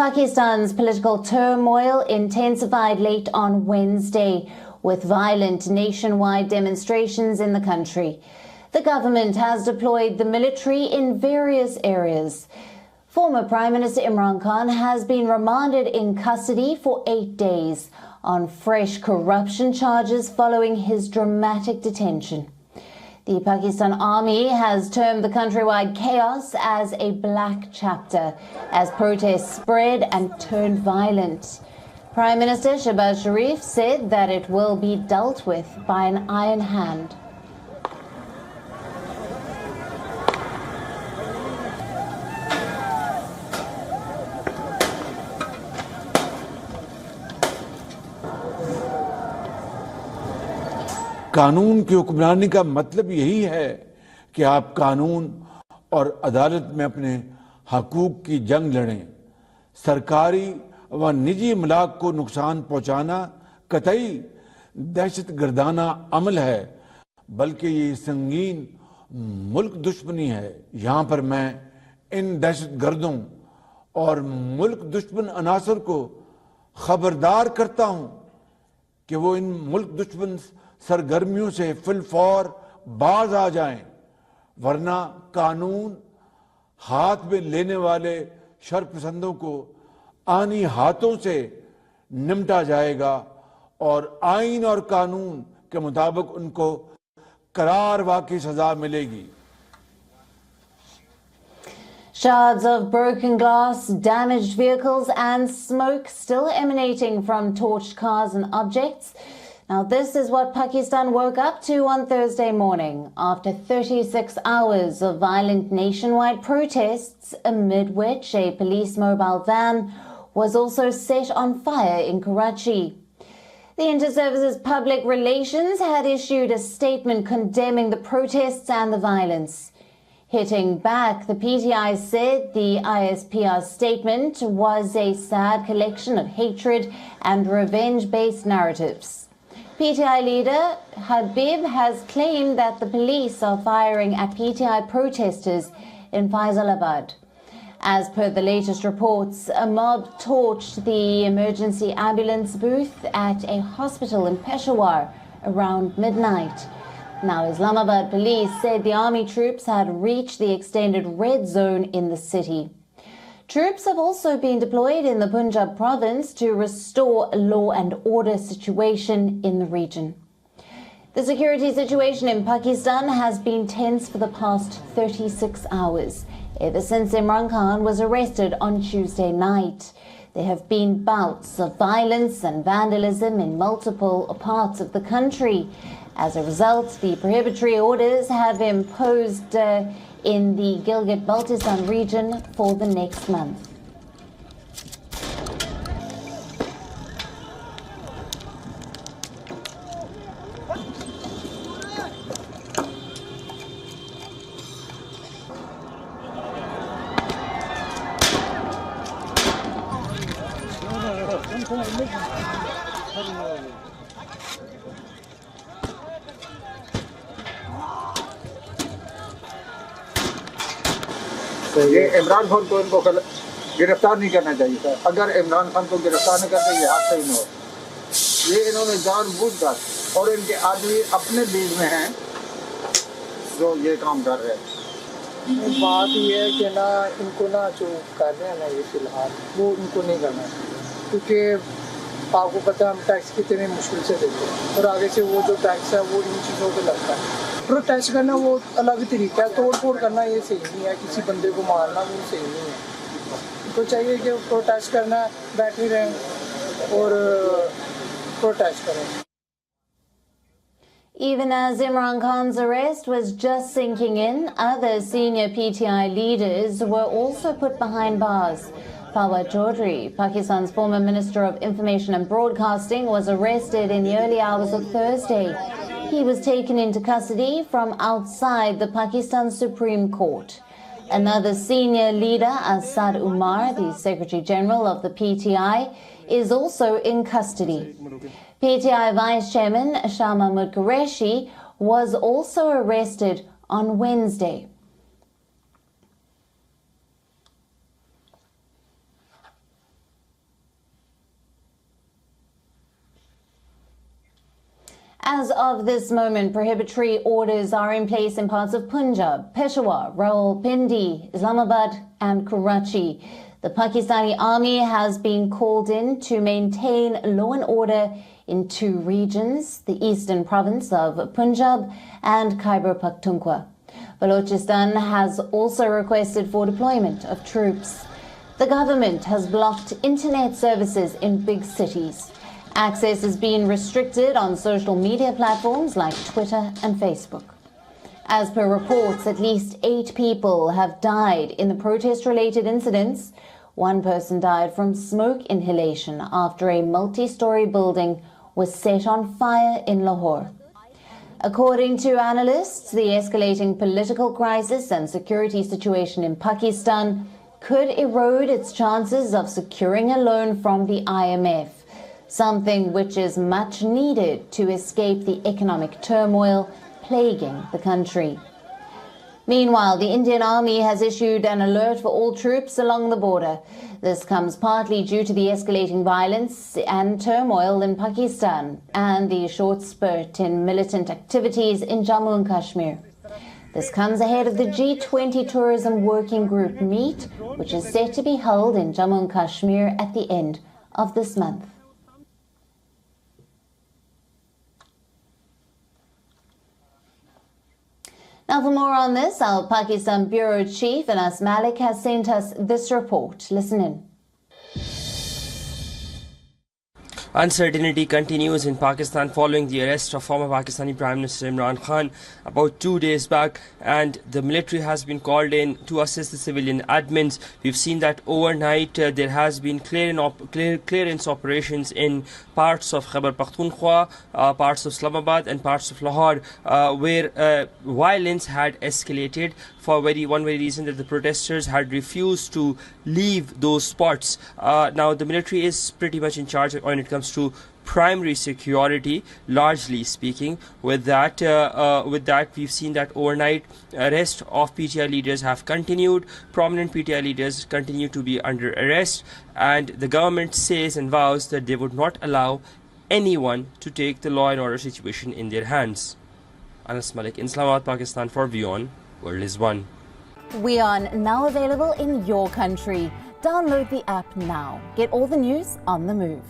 Pakistan's political turmoil intensified late on Wednesday, with violent nationwide demonstrations in the country. The government has deployed the military in various areas. Former Prime Minister Imran Khan has been remanded in custody for 8 days on fresh corruption charges following his dramatic detention. The Pakistan Army has termed the countrywide chaos as a black chapter as protests spread and turned violent. Prime Minister Shehbaz Shariff said that it will be dealt with by an iron hand. कानून की हुक्मरानी का मतलब यही है कि आप कानून और अदालत में अपने हकूक की जंग लड़ें। सरकारी व निजी इमलाक को नुकसान पहुंचाना कतई दहशतगर्दाना अमल है, बल्कि ये संगीन मुल्क दुश्मनी है। यहाँ पर मैं इन दहशतगर्दों और मुल्क दुश्मन अनासर को खबरदार करता हूँ कि वो इन मुल्क दुश्मन सरगर्मियों से फिलफौर बाज आ जाएं, वरना कानून हाथ में लेने वाले शरपसंदों को आनी हाथों से निमटा जाएगा और आईन और कानून के मुताबिक उनको करार वाकई सजा मिलेगी। Shards of broken glass, damaged vehicles and smoke still emanating from torched cars and objects. Now, this is what Pakistan woke up to on Thursday morning after 36 hours of violent nationwide protests, amid which a police mobile van was also set on fire in Karachi. The Inter-Services Public Relations had issued a statement condemning the protests and the violence. Hitting back, the PTI said the ISPR statement was a sad collection of hatred and revenge-based narratives. PTI leader Habib has claimed that the police are firing at PTI protesters in Faisalabad. As per the latest reports, a mob torched the emergency ambulance booth at a hospital in Peshawar around midnight. Now, Islamabad police said the army troops had reached the extended red zone in the city. Troops have also been deployed in the Punjab province to restore a law and order situation in the region. The security situation in Pakistan has been tense for the past 36 hours, ever since Imran Khan was arrested on Tuesday night. There have been bouts of violence and vandalism in multiple parts of the country. As a result, the prohibitory orders have imposed in the Gilgit-Baltistan region for the next month. ये इमरान खान को इनको गिरफ्तार नहीं करना चाहिए था। अगर इमरान खान को गिरफ्तार नहीं करते ये हादसा ही न हो। ये इन्होंने जानबूझकर और इनके आदमी अपने बीच में हैं जो ये काम कर रहे हैं। बात ये है कि ना इनको ना जो कर रहे हैं ना ये फिलहाल वो इनको नहीं करना चाहिए, क्योंकि आपको पता है हम टैक्स कितने मुश्किल से देते हैं और आगे से वो जो टैक्स है वो इन चीज़ों पर लगता है। प्रोटेस्ट करना वो अलग तरीका है, तोड़ फोड़ करना ये सही नहीं है, किसी बंदे को मारना वो सही नहीं है। तो चाहिए कि प्रोटेस्ट करना बैठे रहें और प्रोटेस्ट करें। Even as Imran Khan's arrest was just sinking in, other senior PTI leaders were also put behind bars. Fawad Chaudhry, Pakistan's former Minister of Information and Broadcasting, was arrested in the early hours of Thursday. He was taken into custody from outside the Pakistan Supreme Court. Another senior leader, Asad Umar, the Secretary General of the PTI, is also in custody. PTI Vice Chairman Shah Mahmud Qureshi was also arrested on Wednesday. As of this moment, prohibitory orders are in place in parts of Punjab, Peshawar, Rawalpindi, Islamabad and Karachi. The Pakistani army has been called in to maintain law and order in two regions, the eastern province of Punjab and Khyber Pakhtunkhwa. Balochistan has also requested for deployment of troops. The government has blocked internet services in big cities. Access has been restricted on social media platforms like Twitter and Facebook. As per reports, at least 8 people have died in the protest-related incidents. One person died from smoke inhalation after a multi-story building was set on fire in Lahore. According to analysts, the escalating political crisis and security situation in Pakistan could erode its chances of securing a loan from the IMF, something which is much needed to escape the economic turmoil plaguing the country. Meanwhile, the Indian Army has issued an alert for all troops along the border. This comes partly due to the escalating violence and turmoil in Pakistan and the short spurt in militant activities in Jammu and Kashmir. This comes ahead of the G20 Tourism Working Group meet, which is set to be held in Jammu and Kashmir at the end of this month. Now, for more on this, our Pakistan Bureau Chief Anas Malik has sent us this report. Listen in. Uncertainty continues in Pakistan following the arrest of former Pakistani Prime Minister Imran Khan about 2 days back, and the military has been called in to assist the civilian admins. We've seen that overnight there has been clearance operations in parts of Khyber Pakhtunkhwa, parts of Islamabad and parts of Lahore, where violence had escalated for one very reason, that the protesters had refused to leave those spots. Now the military is pretty much in charge when it comes to primary security, largely speaking. With that, we've seen that overnight arrest of PTI leaders have continued. Prominent PTI leaders continue to be under arrest, and the government says and vows that they would not allow anyone to take the law and order situation in their hands. Anas Malik in Islamabad, Pakistan for WION World is One. WION, now available in your country. Download the app now. Get all the news on the move.